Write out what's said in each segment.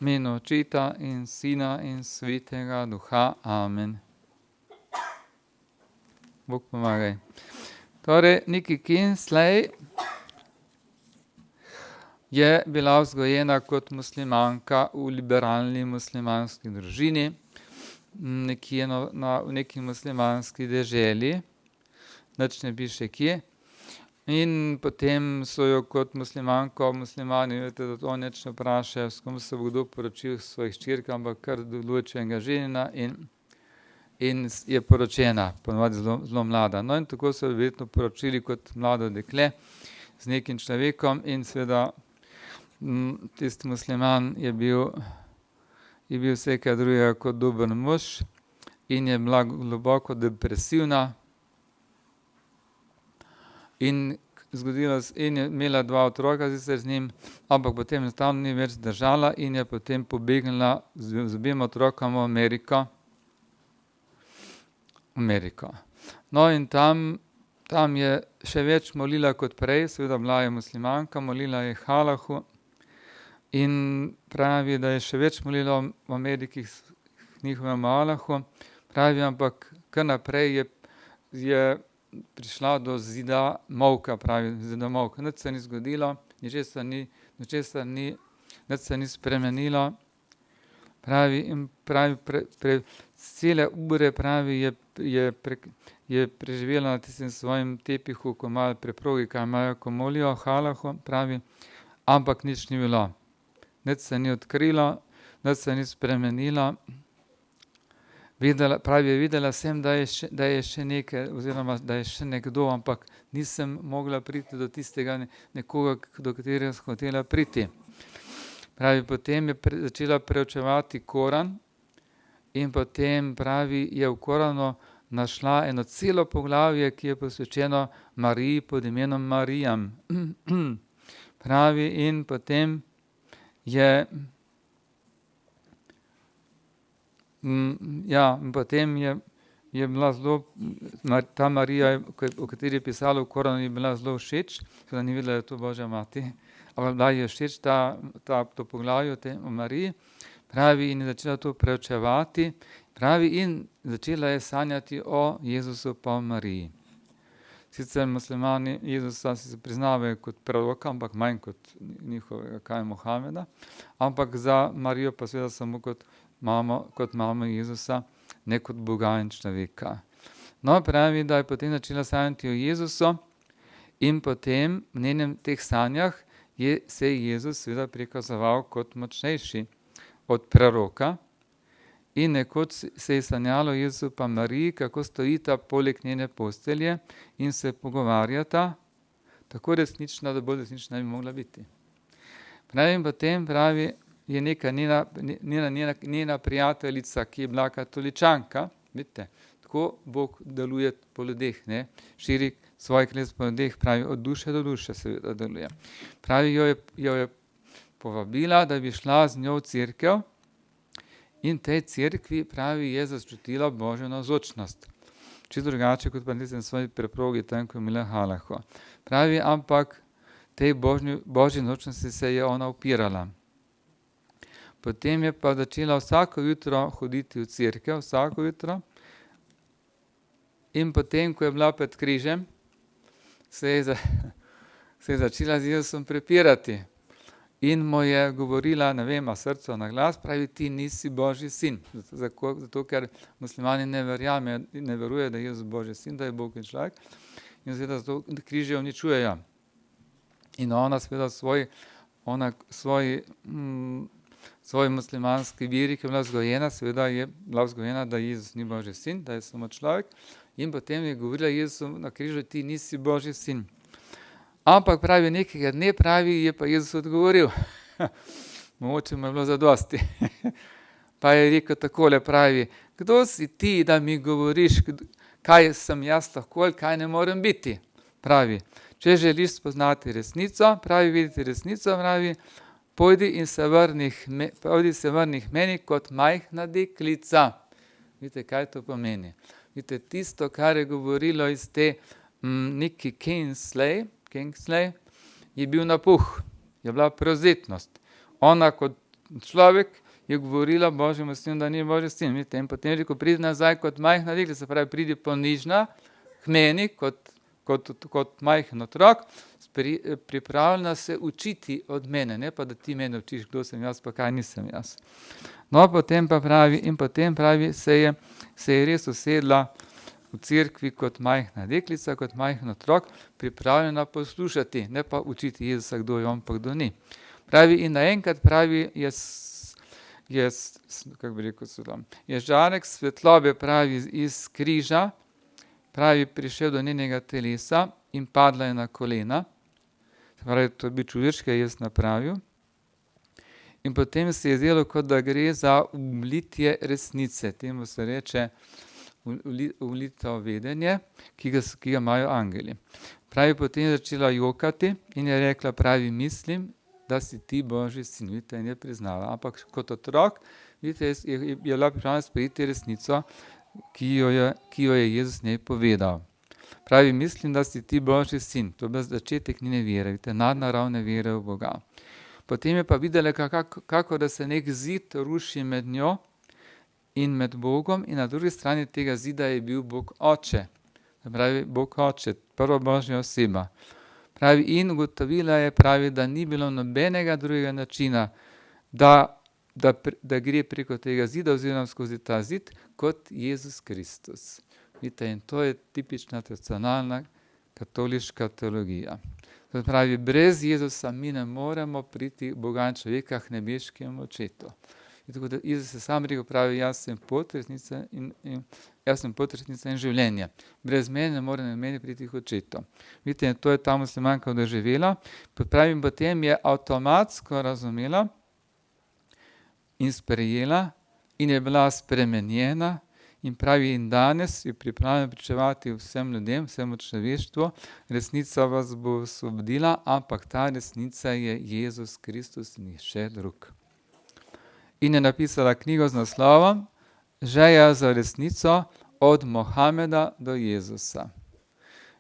imenu Očeta in Sina in Svetega Duha. Amen. Bog pomagaj. Torej, Nikki Kingsley je bila vzgojena kot muslimanka v liberalni muslimanski družini, nekje v neki muslimanski deželi, nič ne piše kje. In potem so jo kot muslimanko, muslimani, veste, da to nič ne vprašajo, s kom se bo kdo poročil svojih hčerk, ampak kar določenega ženina in je poročena, ponovadi zelo mlada. No, in tako so jo verjetno poročili kot mlado dekle z nekim človekom in seveda tisti musliman je bil vse kaj drugega kot dober mož in je bila globoko depresivna in je imela 2 otroka sicer z njim, ampak potem enostavno ni več zdržala in je potem pobegnila z obema otrokoma v Ameriko. No, in tam je še več molila kot prej, seveda bila je muslimanka, molila je Halahu in pravi, da je še več molila v Ameriki k njihovemu Allahu. Pravi, ampak kar naprej je prišla do zida molka, nič se ni zgodilo, nič se ni spremenilo. Pravi, cele ure, pravi, je preživela na tistem svojem tepihu, ko imajo preprogi, kaj imajo, ko molijo Halahu, pravi, ampak nič ni bilo. Nič se ni odkrilo, nič se ni spremenilo. Videla sem, da je še nekaj, oziroma da je še nekdo, ampak nisem mogla priti do tistega nekoga, do katerega sem hotela priti. Pravi, potem je začela preučevati Koran in potem, pravi, je v Koranu našla eno celo poglavje, ki je posvečeno Mariji pod imenom Marijam. Pravi, in potem je bila zelo, ta Marija, o kateri je pisalo v Koranu, je bila zelo všeč, da ni videla, da je to Božja mati, ampak bila je všeč to poglavje o Mariji, pravi, in je začela to preučevati, pravi, in začela je sanjati o Jezusu pa o Mariji. Sicer muslimani Jezusa se priznavajo kot proroka, ampak manj kot njihovega Mohameda, ampak za Marijo pa seveda samo kot mamo Jezusa, ne kot Boga in človeka. No, pravi, da je potem začela sanjati o Jezusu in potem v njenem teh sanjah se je Jezus seveda prikazoval kot močnejši od proroka in nekoč se je sanjalo Jezusu pa Mariji, kako stojita poleg njene postelje in se pogovarjata, tako resnična, da bolj resnična ne bi mogla biti. Pravi, in potem, pravi, je neka njena prijateljica, ki je bila katoličanka, vidite, tako Bog deluje po ljudeh, ne, širi svoj klet po ljudeh, pravi, od duše do duše seveda deluje. Pravi, jo je povabila, da bi šla z njo v cerkev in tej cerkvi, pravi, je začutila Božjo navzočnost. Čisto drugače kot pa nisem svoj preprogi tam, ko je imela Halahu. Pravi, ampak tej Božji navzočnosti se je ona upirala. Potem je pa začela vsako jutro hoditi v cerkev, vsako jutro. In potem, ko je bila pred križem, se je začela z Jezusom prepirati. In mu je govorila, ne vem, srcu na glas, pravi, ti nisi Božji sin. Zato, ker muslimani ne verujejo, da je Jezus Božji sin, da je Bog in človek. In seveda zato križe uničujejo. In ona seveda svoj muslimanski veri, ki je bila vzgojena, seveda je bila vzgojena, da Jezus ni Božji sin, da je samo človek. In potem je govorila Jezusu na križu, ti nisi Božji sin. Ampak pravi, nekega dne, pravi, je pa Jezus odgovoril. Mogoče mu je bilo zadosti. Pa je rekel takole, pravi, kdo si ti, da mi govoriš, kaj sem jaz lahko ali kaj ne morem biti. Pravi, če želiš spoznati resnico, pravi, videti resnico, pravi, pojdi se vrni k meni kot majhna deklica. Vidite, kaj to pomeni? Vidite, tisto, kar je govorilo iz te Nikki Kingsley, je bil napuh, je bila prevzetnost. Ona kot človek je govorila Božjemu sinu, da ni Božji sin. Vidite, in potem rekel, pridi nazaj kot majhna deklica, se pravi, pridi ponižna k meni kot majhen otrok, pripravljena se učiti od mene, ne pa da ti mene učiš, kdo sem jaz, pa kaj nisem jaz. No, potem pravi, se je res usedla v cerkvi kot majhna deklica, kot majhen otrok, pripravljena poslušati, ne pa učiti Jezusa, kdo je on, pa kdo ni. Pravi, in naenkrat pravi, kako bi rekel, je žarek svetlobe, pravi, iz križa, pravi, prišel do njenega telesa in padla je na kolena. Pravi, to bi človeške jaz napravil. In potem se je zdelo, kot da gre za umlitje resnice. Temu se reče ulito vedenje, ki ga imajo angeli. Pravi, potem je začela jokati in je rekla, pravi, mislim, da si ti Božji sin. Vidite, in je priznala. Ampak kot otrok, vidite, je bila pripravljena sprejeti resnico, ki jo je Jezus njej povedal. Pravi, mislim, da si ti Božji sin. To je bil začetek njene vere, vidite, nadnaravne vere v Boga. Potem je pa videla, kako da se nek zid ruši med njo in med Bogom, in na drugi strani tega zida je bil Bog Oče. Pravi, Bog Oče, prva Božja oseba. Pravi, in ugotovila je, pravi, da ni bilo nobenega drugega načina, da gre preko tega zida oziroma skozi ta zid, kot Jezus Kristus. Vidite, in to je tipična tradicionalna katoliška teologija. To pravi, brez Jezusa mi ne moremo priti Boga in človeka k nebeškemu očetu. In tako da Jezus je sam rekel, pravi, jaz sem pot, resnica in življenje. Brez mene ne more meni priti k očetu. Vidite, to je ta muslimanka doživela. Pravi, potem je avtomatsko razumela in sprejela in je bila spremenjena. In pravi, in danes je pripravljena pričevati vsem ljudem, vsemu človeštvu, resnica vas bo osvobodila, ampak ta resnica je Jezus Kristus in nihče drug. In je napisala knjigo z naslovom Želja za resnico od Mohameda do Jezusa.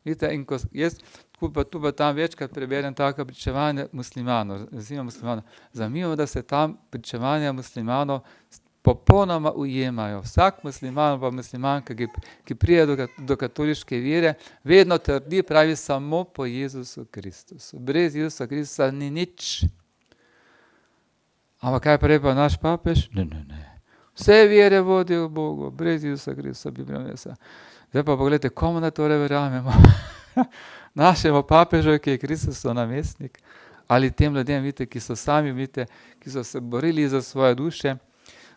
Vidite, in ko jaz tu pa tam večkrat preberem taka pričevanja muslimanov, zanimivo, da se tam pričevanja muslimanov popolnoma ujemajo. Vsak musliman pa muslimanka, ki pride do katoliške vere, vedno trdi, pravi, samo po Jezusu Kristusu. Brez Jezusa Kristusa ni nič. Ampak kaj pravi pa naš papež? Ne. Vse vere vodijo v Bogu, brez Jezusa Kristusa bi prenesel. Zdaj pa pogledajte, komu na torej verjamemo? Našemu papežu, ki je Kristusov namestnik, ali tem ljudem, vidite, ki so sami, vidite, ki so se borili za svoje duše,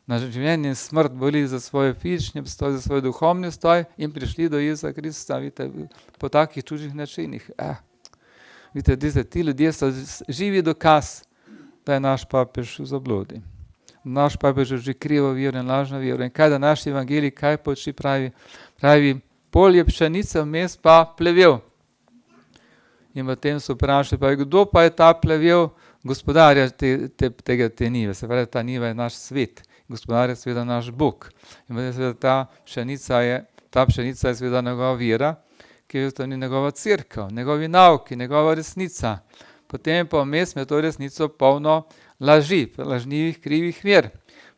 na življenje in smrt, borili za svoj fizični obstoj, za svoj duhovni obstoj in prišli do Jezusa Kristusa, vidite, po takih čužih načinih. Vidite, ti ljudje so živi dokaz, da je naš papež v zablodi. Naš papež že krivo vero in lažno vero. In kaj da naš evangelij, kaj poči pravi? Pravi, polje pšenice, vmes pa plevel. In potem so vprašali, kdo pa je ta plevel gospodarja te njive? Se pravi, ta njiva je naš svet. Gospodar je seveda naš Bog. In potem seveda ta pšenica je seveda njegova vera, ki je to njegova cerkev, njegovi nauki, njegova resnica. Potem pa vmes je to resnico polno laži, lažnivih, krivih ver.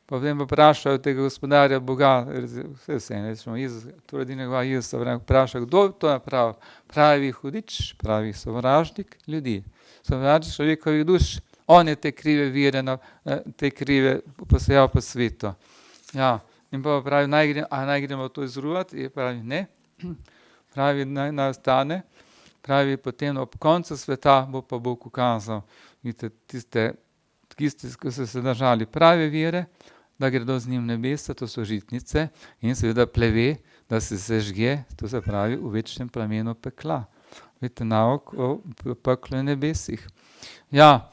Potem pa vprašajo tega gospodarja Boga, Jezus, to je njegova Jezus, vprašajo, kdo to napravi? Pravi hudič, pravi sovražnik ljudi, sovražnik človekovih duš. On je te krive vire, te krive posejal po svetu. Ja, in pa pravi, naj gremo to izruvati? Pravi, ne. Pravi, naj ostane. Pravi, potem ob koncu sveta bo pa Bog ukazal, vidite, tiste, ki so se držali prave vere, da gredo z njim nebesa, to so žitnice, in seveda pleve, da se sežge, to se pravi v večnem plamenu pekla. Vidite, nauk o peklu in nebesih. Ja,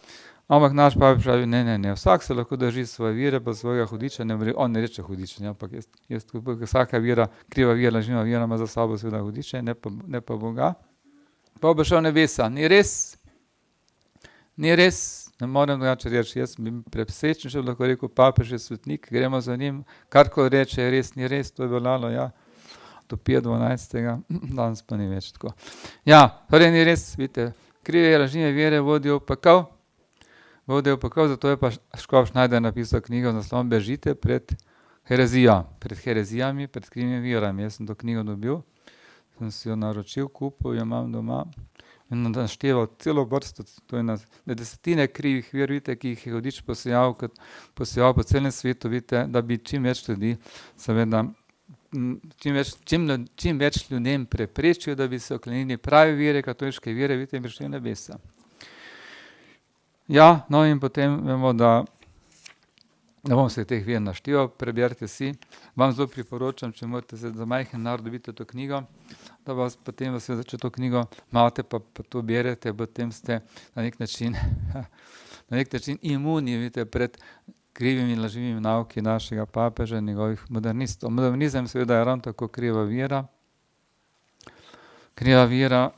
ampak naš papež pravi, ne, vsak se lahko drži svoje vere, pa svojega hudiča, on ne reče hudiča, ampak vsaka vera, kriva vera, lažniva vera ima za sabo seveda hudiče, ne pa Boga. Pa bo šel nebesa, ni res, ne morem drugače reči, jaz bi presečen, še bi lahko rekel, papež je svetnik, gremo za njim, karkoli reče, je res, ni res, to je veljalo, ja, do 5.12., danes pa ni več tako. Ja, torej ni res, vidite, krive lažnive vere vodijo v pekel, Vodil pokol, zato je pa škof Šnajder napisal knjigo z naslovom Bežite pred herezijo, pred herezijami, pred krivimi verami. Jaz sem to knjigo dobil, sem si jo naročil, kupil, jo imam doma in našteval celo vrsto, to je na desetine krivih ver, vidite, ki jih je Hudič posejal po celem svetu, vidite, da bi čim več ljudi, seveda, čim več ljudem preprečil, da bi se oklenili pravi vere, katoliške vere, vidite, in prišli v nebesa. Ja, no in potem vemo, da ne bom se teh ver našteval, preberite si. Vam zelo priporočam, če morate za majhen denar dobiti to knjigo, da vas potem, če to knjigo imate, pa to berete, potem ste na nek način imuni, vidite, pred krivimi in laživimi nauki našega papeža in njegovih modernistov. Modernizem seveda je ravno tako kriva vera. Kriva vera,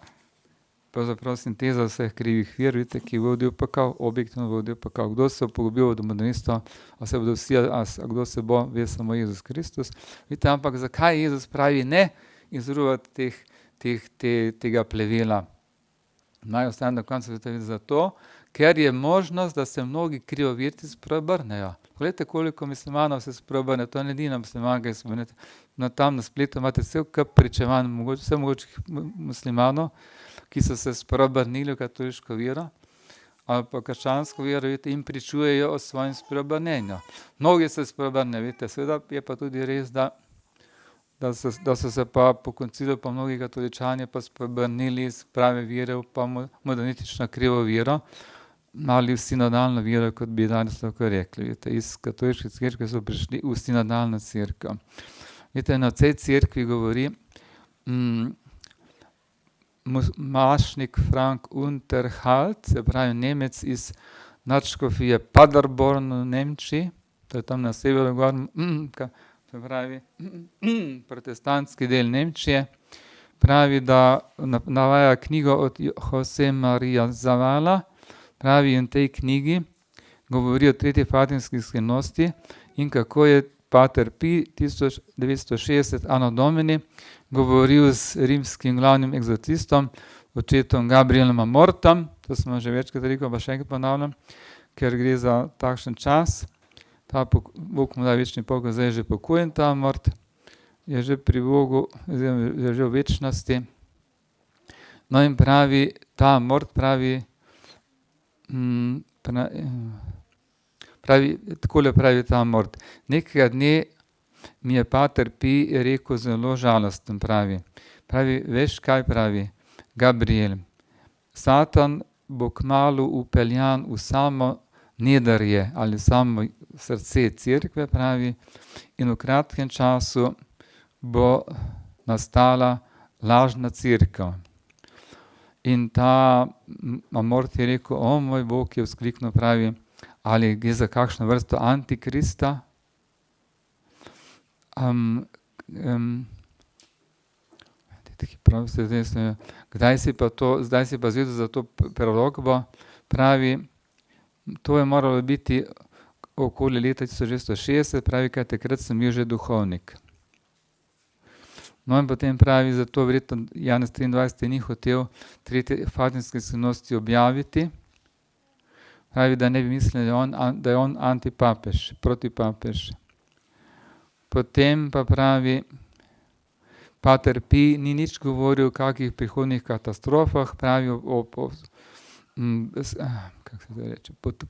pravzaprav sinteza vseh krivih ver, vidite, ki vodijo pekal, objektivno vodijo pekal. Kdo se bo pogubil od modernistov, kdo se bo, ve samo Jezus Kristus. Vidite, ampak zakaj Jezus pravi ne izruvati tega plevela? Naj ostane do konca sveta, zato, ker je možnost, da se mnogi krivoverci spreobrnejo. Poglejte, koliko muslimanov se spreobrne, to ne edina muslimanka, tam na spletu imate cel kup pričevanj, vse mogočih muslimanov, ki so se spreobrnili v katoliško vero ali pa krščansko vero, vidite, in pričujejo o svojem spreobrnenju. Mnogi se spreobrnejo, vidite, seveda je pa tudi res, da so se pa po koncilu pa mnogi katoličani pa spreobrnili iz prave vere v pa modernistično krivo vero ali v sinodalno vero, kot bi danes lahko rekli. Vidite, iz katoliške cerkve so prišli v sinodalno cerkev. Vidite, na tej cerkvi govori mašnik Frank Unterhalt, se pravi Nemec iz nadškofije Paderborn v Nemčiji, to je tam na severu gor, se pravi protestantski del Nemčije, pravi, da navaja knjigo od Jose Maria Zavala, pravi, in v tej knjigi govori o tretji fatimski skrivnosti in kako je Pater Pij 1960 Anno Domini govoril z rimskim glavnim egzorcistom, očetom Gabrielom Amortom, to smo že večkrat rekel, pa še enkrat ponavljam, ker gre za takšen čas. Bog mu da večni pokoj, zdaj je že pokojen ta Amort, je že pri Bogu, je že v večnosti. No in pravi, ta Amort pravi, takole pravi ta Amort. Nekega dne mi je Pater Pij rekel zelo žalosten, pravi, veš kaj pravi, Gabriel, Satan bo kmalu upeljan v samo nedrje ali samo srce cerkve, pravi, in v kratkem času bo nastala lažna cerkev. In ta Amort je rekel, o moj Bog, je vzkliknil, pravi, ali gre za kakšno vrsto antikrista. Kdaj si pa zvedel za to prerokbo, pravi, to je moralo biti okoli leta 1960, pravi, kaj takrat sem bil že duhovnik. No in potem pravi, zato verjetno Janez 23. ni hotel tretje fatimske skrivnosti objaviti. Pravi, da ne bi mislili, da je on antipapež, protipapež. Potem pa pravi, Pater Pij ni nič govoril o kakih prihodnih katastrofah, pravi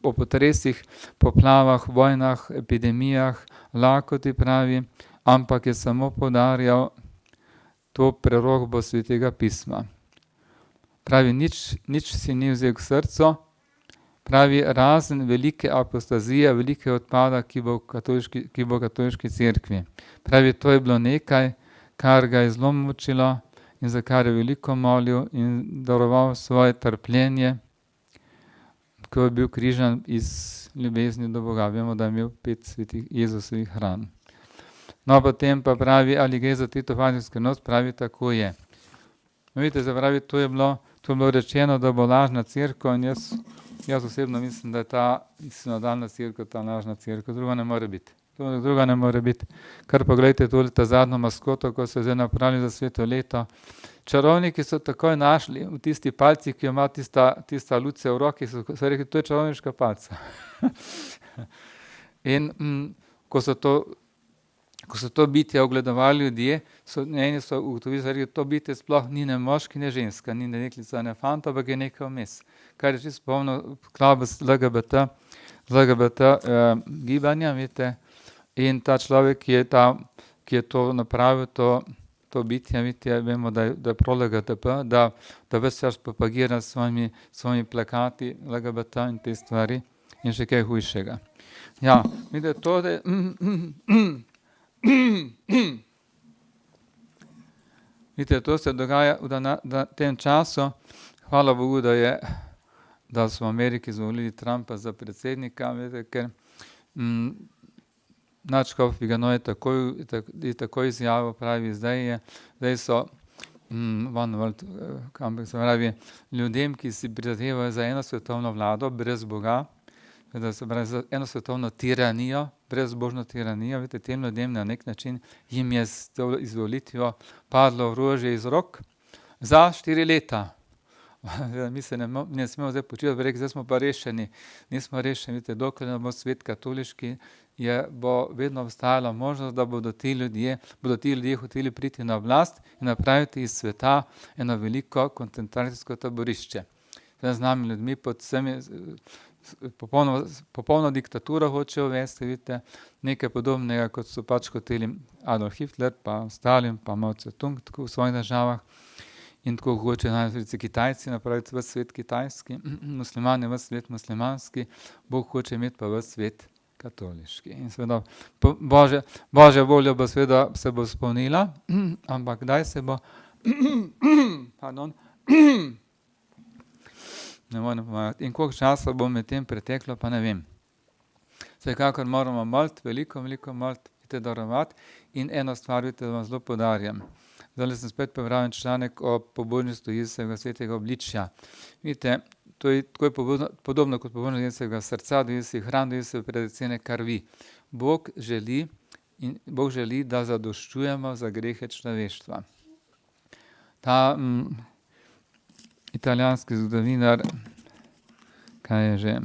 o potresih, poplavah, vojnah, epidemijah, lakoti, pravi, ampak je samo poudarjal to prerokbo Svetega pisma. Pravi, nič si ni vzel k srcu, pravi, razen velike apostazije, velike odpada, ki bo v katoliški cerkvi. Pravi, to je bilo nekaj, kar ga je zelo mučilo in za kar je veliko molil in daroval svoje trpljenje, ko je bil križan iz ljubezni do Boga. Vemo, da je imel 5 svetih Jezusovih hran. No, potem pa pravi, ali gre za tretjo fatimsko skrivnost, pravi, tako je. Vidite, pravi, to je bilo rečeno, da bo lažna cerkev, in jaz osebno mislim, da je ta sinodalna cerkev, ta lažna cerkev, druga ne more biti. to druga ne more biti. Kar pogledajte tudi ta zadnjo maskoto, ko so zdaj napravili za sveto leto. Čarovniki so takoj našli v tisti palci, ki jo ima tista luce v roki, so rekli, to je čarovniška palca. In ko so to bitje ogledovali ljudje, eni so ugotovili, da to bitje sploh ni ne moški, ne ženska, ni ne deklica, ne fant, ampak je nekaj vmes. Kar je čisto polno klaba z LGBT gibanja, vidite. In ta človek, ki je to napravil, to bitje, vidite, vemo, da je pro LGBT, da ves čas propagira s svojimi plakati LGBT in te stvari in še kaj hujšega. Ja, vidite, to je... Vidite, to se dogaja v tem času. Hvala Bogu, da so v Ameriki izvolili Trumpa za predsednika, vidite, ker nadškof Vigano je takoj izjavil, pravi, zdaj so ampak se pravi, ljudem, ki si prizadevajo za eno svetovno vlado brez Boga, da se pravi za eno svetovno tiranijo, brezbožno tiranijo, vidite, tem ljudem na nek način jim je s to izvolitvijo padlo orožje iz rok za 4 leta. Mi se ne smemo zdaj počivati, reči, zdaj smo pa rešeni. Nismo rešeni, vidite, dokler ne bo svet katoliški, bo vedno obstajala možnost, da bodo ti ljudje hoteli priti na oblast in napraviti iz sveta eno veliko koncentracijsko taborišče. Z nami ljudmi pod vsemi popolno diktaturo hočejo uvesti, vidite, nekaj podobnega, kot so pač hoteli Adolf Hitler, pa Stalin, pa Mao Tse-tung, tako v svojih državah. In tako hoče največ Kitajci napraviti v svet kitajski, muslimani v svet muslimanski, Bog hoče imeti pa v svet katoliški. In seveda Božja volja bo seveda se bo izpolnila, ampak kdaj se bo, ne morem pomagati. In koliko časa bo med tem preteklo, pa ne vem. Vsekakor moramo moliti, veliko moliti, vidite, darovati. In eno stvar, vidite, da vam zelo podarjam. Zdaj sem spet prebral članek o pobožnosti Jezusovega svetega obličja. Vidite, to je podobno kot pobožnost Jezusovega srca, do Jezusovih ran, do Jezusove predecene krvi. Bog želi, da zadoščujemo za grehe človeštva. Ta italijanski zgodovinar, kaj je že,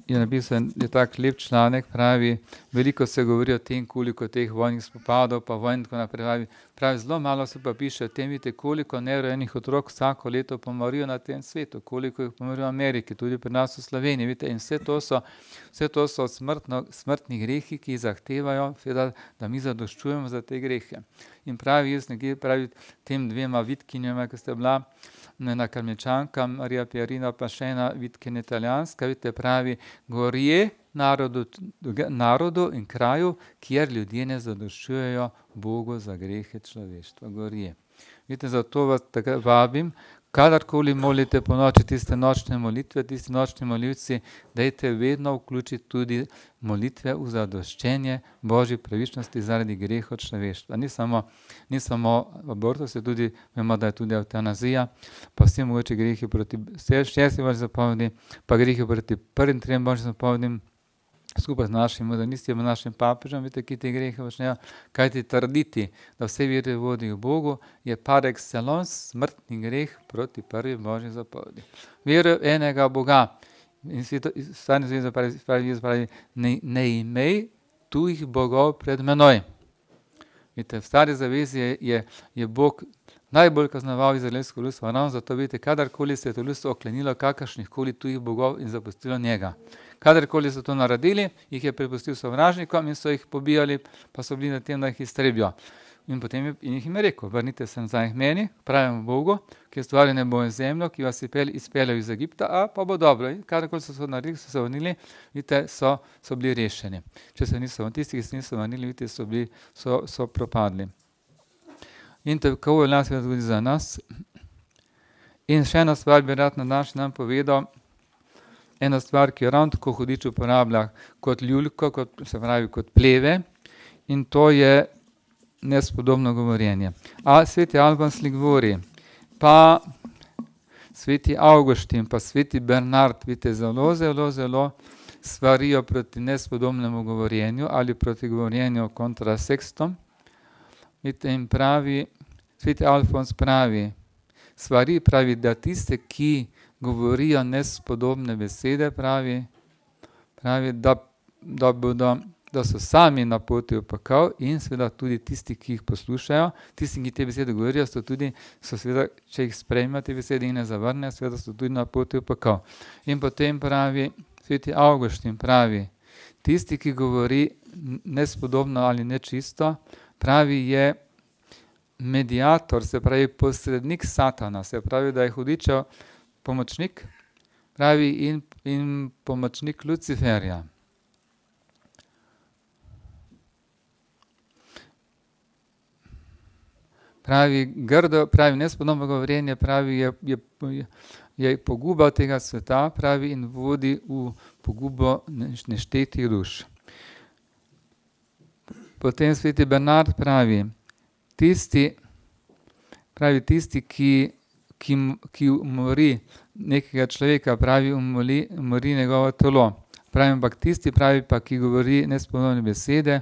je napisal, je tak lep članek, pravi, veliko se govori o tem, koliko teh vojnih spopadov, pa vojn tako naprej, pravi, zelo malo se pa piše o tem, vidite, koliko nerojenih otrok vsako leto pomorijo na tem svetu, koliko jih pomorijo v Ameriki, tudi pri nas v Sloveniji, vidite, in vse to so smrtni grehi, ki zahtevajo, seveda, da mi zadoščujemo za te grehe. In pravi, jaz nekje pravi tem dvema vitkinjama, ki ste bila, ena Karmečanka, Marija Pierina, pa še ena vitkinja italijanska, vidite, pravi, gorje narodu in kraju, kjer ljudje ne zadoščujejo Bogu za grehe človeštva. Gorje. Vidite, zato vas takrat vabim, kadarkoli molite po noči tiste nočne molitve, tisti nočni molilci, dajte vedno vključiti tudi molitve v zadoščenje Božji pravičnosti zaradi grehov človeštva. Ni samo abortus, tudi vemo, da je tudi evtanazija, pa vsi mogoče grehi proti 6 Božjih zapovedi, pa grehi proti prvim 3 Božjim zapovedim, skupaj z našim modernistjem, našim papežem, vidite, ki te grehe počnejo, kajti trditi, da vse vire vodijo k Bogu, je par excellence smrtni greh proti prvi Božji zapovedi. Veruj enega Boga. In Stari Zavez pravi, ne imej tujih bogov pred menoj. Vidite, v Stari Zavezi je Bog najbolj kaznoval izraelsko ljudstvo, ravno zato vidite, kadarkoli se je to ljudstvo oklenilo kakršnih koli tujih bogov in zapustilo njega. Kadarkoli so to naredili, jih je prepustil sovražnikom in so jih pobijali, pa so bili na tem, da jih iztrebijo. In potem jih je rekel, vrnite se nazaj k meni, pravemu Bogu, ki je stvaril nebo in zemljo, ki vas je izpeljal iz Egipta, pa bo dobro. In kadarkoli so se naredili, so se vrnili, vidite, so bili rešeni. Tisti, ki se niso vrnili, vidite, so propadli. In tako je nas tudi za nas. In še ena stvar bi rad na današnji dan povedal, ena stvar, ki jo ravno tako hudič uporablja kot ljulko, se pravi kot pleve, in to je nespodobno govorjenje. Sveti Alfons Liguori, pa sveti Avguštin, pa sveti Bernard, vidite, zelo svarijo proti nespodobnemu govorjenju ali proti govorjenju kontrasekstom. Vidite, in pravi, sveti Alfons pravi, svari pravi, da tiste, ki govorijo nespodobne besede, pravi, da so sami na poti v pekel in seveda tudi tisti, ki jih poslušajo, tisti, ki te besede govorijo, so seveda, če jih sprejme te besede in ne zavrne, seveda so tudi na poti v pekel. In potem pravi, sveti Avguštin pravi, tisti, ki govori nespodobno ali nečisto, pravi, je mediator, se pravi posrednik Satana, se pravi, da je hudičev pomočnik, pravi in pomočnik Luciferja. Pravi, grdo, pravi, nespodobno govorjenje, pravi, je poguba tega sveta, pravi, in vodi v pogubo neštetih duš. Potem sveti Bernard pravi, tisti, ki umori nekega človeka, pravi, umori njegovo telo. Pravi, ampak tisti, pravi, pa, ki govori nespodobne besede,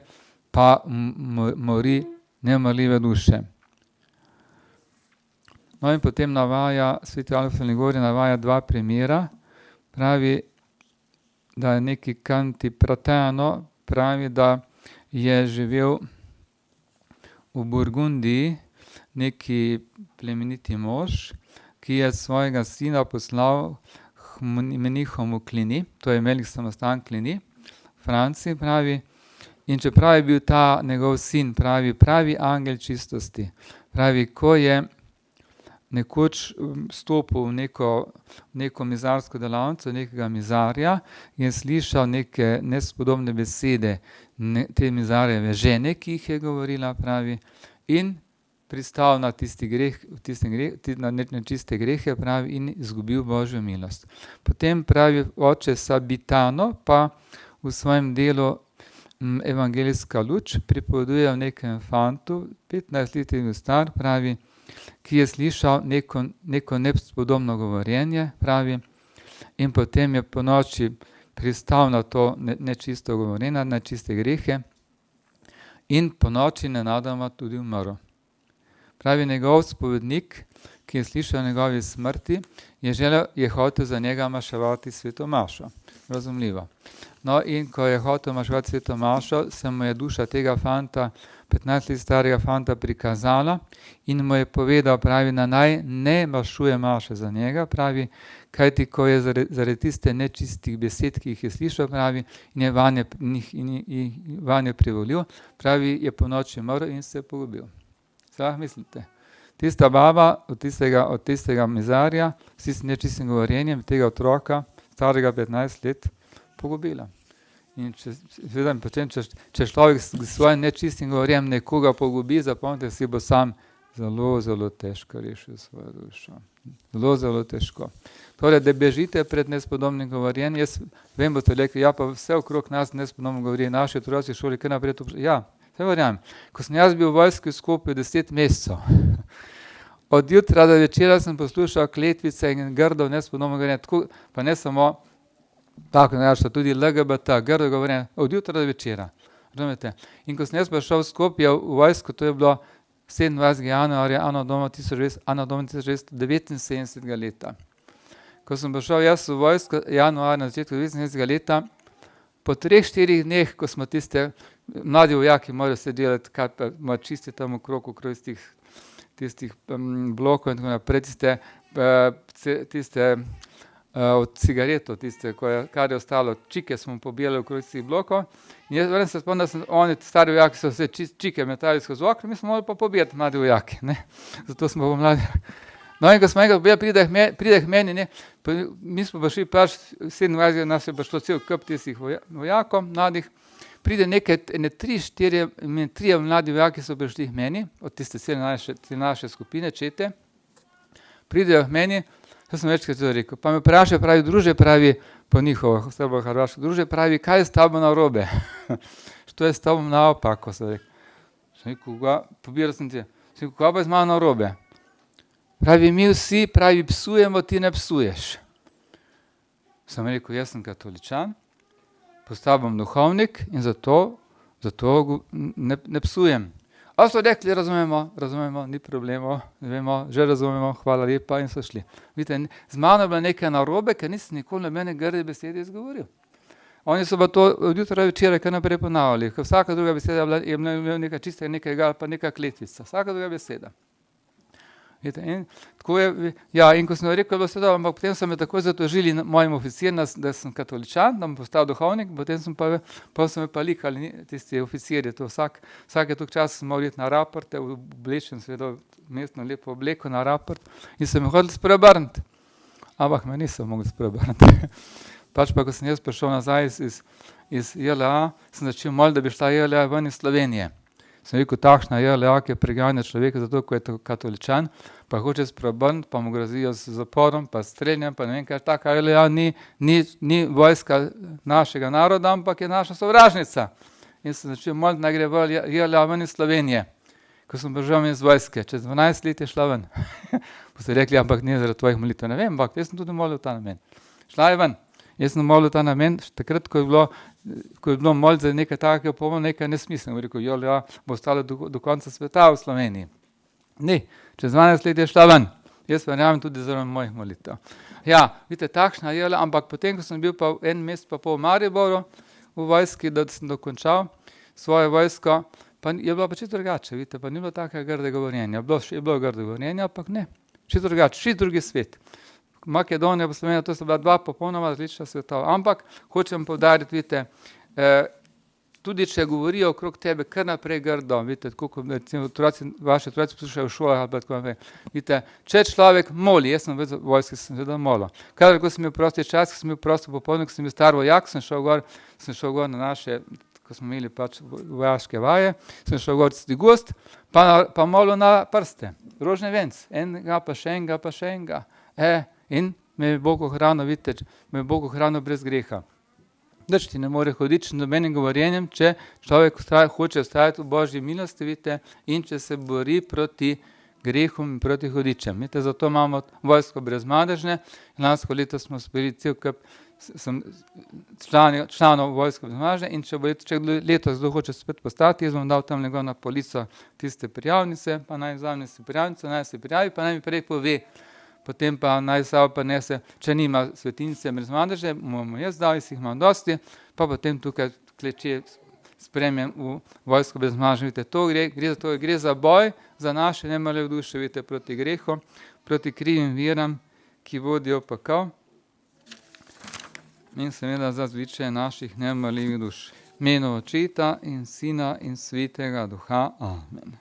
pa mori neumrljive duše. No in potem navaja, sveti Alfons Liguri navaja dva primera, pravi, da je neki Cantiprateno, pravi, da je živel v Burgundiji neki plemeniti mož, ki je svojega sina poslal k menihom v Cluny, to je velik samostan Cluny, v Franciji, pravi, in čeprav je bil ta njegov sin, pravi angel čistosti, pravi, ko je nekoč stopil v neko mizarsko delavnico, nekega mizarja, je slišal neke nespodobne besede te mizarjeve žene, ki jih je govorila, pravi, in pristal na tisti greh, na nečiste grehe, pravi, in izgubil Božjo milost. Potem pravi oče Sabitano pa v svojem delu Evangelijska luč pripoveduje o nekem fantu, 15 let je bil star, pravi, ki je slišal neko nespodobno govorjenje, pravi, in potem je po noči pristal na to nečisto govorjenje, na nečiste grehe in po noči nenadoma tudi umrl. Pravi, njegov spovednik, ki je slišal o njegovi smrti, je hotel za njega maševati sveto mašo. Razumljivo. No, in ko je hotel maševati sveto mašo, se mu je duša tega fanta, 15 let starega fanta, prikazala in mu je povedal, pravi, da naj ne mašuje maše za njega, pravi, kajti ko je zaradi tiste nečistih besed, ki jih je slišal, pravi, in je vanje privolil, pravi, je po noči umrl in se je pogubil. Zdaj mislite, tista baba od tistega mizarja s tistim nečistim govorjenjem tega otroka, starega 15 let, pogubila. In če človek s svojim nečistim govorjenjem nekoga pogubi, zapomnite si, bo sam zelo, zelo težko rešil svojo dušo. Zelo, zelo težko. Torej, da bežite pred nespodobnim govorjenjem, jaz vem, boste rekli, ja, pa vse okrog nas nespodobno govori, naši otroci šoli, kaj naprej to ja, vse verjamem. Ko sem jaz bil v vojski skupaj 10 mesecev, od jutra do večera sem poslušal kletvice in grdo nespodobno govorjenje, tako, pa ne samo tako, tudi LGBT, grdo govorjenje, od jutra do večera. Razumete? In ko sem jaz prišel v Skopje v vojsko, to je bilo 27. januarja, ano doma 1979. leta. Ko sem prišel jaz v vojsko januarja na začetku 1979. leta, po 3-4 dneh, ko smo tiste mladi vojaki morajo se delati, kaj pa čisti tam okrog tistih blokov in tako naprej, tiste od cigaretov, kar je ostalo, čike smo pobijali okrog tistih blokov. In jaz se spomnim, da oni, stari vojaki, so vse čike metali skozi okno, mi smo morali pa pobijati mladi vojaki, ne. Zato smo pa mladi. No, in ko smo enkrat pobijali, pride k meni, ne, mi smo pa šli 27. nas je pa šlo cel kup tistih vojakov, mladih, pride nekaj, 3 mladi vojaki so prišli k meni, od tiste naše skupine, čete, pridejo k meni, to sem večkrat tudi rekel, pa me vprašajo, pravi, druže, pravi, po njihovo, srbo-hrvaško, druže, pravi, kaj je s tabo narobe? Što je s tobom naopako, sem rekel. Sem rekel, pobiral sem ti, sem rekel, kaj pa je z malo narobe? Pravi, mi vsi, pravi, psujemo, ti ne psuješ. Sem rekel, jaz sem katoličan, postal bom duhovnik in zato ne psujem. A so rekli, razumemo, ni problema, vemo, že razumemo, hvala lepa in so šli. Vidite, z mano je bilo nekaj narobe, ker nisem nikoli nobene grde besede izgovoril. Oni so pa to od jutra večera kar naprej ponavljali, ker vsaka druga beseda je bila nekaj čistega, nekaj pa neka kletvica, vsaka druga beseda. Vidite, in tako je, ja, in ko sem rekel, je bilo vse dobro, ampak potem so me takoj zatožili mojim oficirjem, da sem katoličan, da bom postal duhovnik, potem so me pa likali tisti oficirji, to vsake toliko časa sem moral iti na raporte, oblečen seveda mestno lepo obleko na raport in so me hoteli spreobrniti. Ampak me niso mogli spreobrniti. Pač pa, ko sem jaz prišel nazaj iz JLA, sem začel moliti, da bi šla JLA ven iz Slovenije. Sem rekel, takšna JLA, ki preganja človeka zato, ko je katoličan, pa hoče spreobrniti, pa mu grozijo z zaporom, pa streljanjem, pa ne vem kaj, taka JLA ni vojska našega naroda, ampak je naša sovražnica. In sem začel moliti, naj gre JLA ven iz Slovenije. Ko sem prišel iz vojske, čez 12 let je šla ven. Pa so rekli, ampak ne zaradi tvojih molitev. Ne vem, ampak jaz sem tudi molil ta namen. Šla je ven. Jaz sem molil ta namen, takrat, ko je bilo moliti za nekaj takega, pomeni nekaj nesmiselno. Rekel, ja, bo ostalo do konca sveta v Sloveniji. Ne, čez 12 let je šla ven. Jaz verjamem tudi zaradi mojih molitev. Ja, vidite, takšna je, ampak potem, ko sem bil pa en mesec pa pol v Mariboru v vojski, da sem dokončal svojo vojsko, pa je bilo pa čisto drugače, vidite, pa ni bilo takega grdega govorjenja. Je bilo grdo govorjenja, ampak ne, čisto drugače, čisto drugi svet. Makedonija pa Slovenija, to so bila dva popolnoma različna svetova. Ampak hočem poudariti, vidite, tudi če govorijo okrog tebe kar naprej grdo, vidite, tako kot recimo vaši otroci poslušajo v šolah ali pa tako naprej. Vidite, če človek moli, jaz sem v vojski, sem vedno molil. Kadar, ko sem imel prosti čas, ko sem imel prosto popoldne, ko sem bil star vojak, sem šel gor na naše, ko smo imeli pač vojaške vaje, sem šel gor tisti gozd, pa molil na prste, rožni venc, enega pa še enega. In me je Bog ohranil, vidite, me je Bog ohranil brez greha. Nič ti ne more hoditi z nobenim govorjenjem, če človek hoče ostajati v Božji milosti, vidite, in če se bori proti grehom in proti hudičem. Vidite, zato imamo vojsko brezmadežne. Lansko leto smo sprejeli cel kup članov vojske brezmadežne in če letos kdo hoče spet postati, jaz bom dal tam njegov na polico tiste prijavnice, pa naj vzame si prijavnico, naj se prijavi, pa naj mi prej pove. Potem pa naj sabo prinese, če nima svetinjice brezmadežne, mu jaz dal, jaz jih imam dosti, pa potem tukaj kleče spremem v vojsko brezmadežne. Vidite, gre za boj za naše nemarljive duše, vidite, proti grehu, proti krivim viram, ki vodijo v pekel in seveda za zviče naših nemarljivih duš. V imenu Očeta in Sina in Svetega Duha. Amen.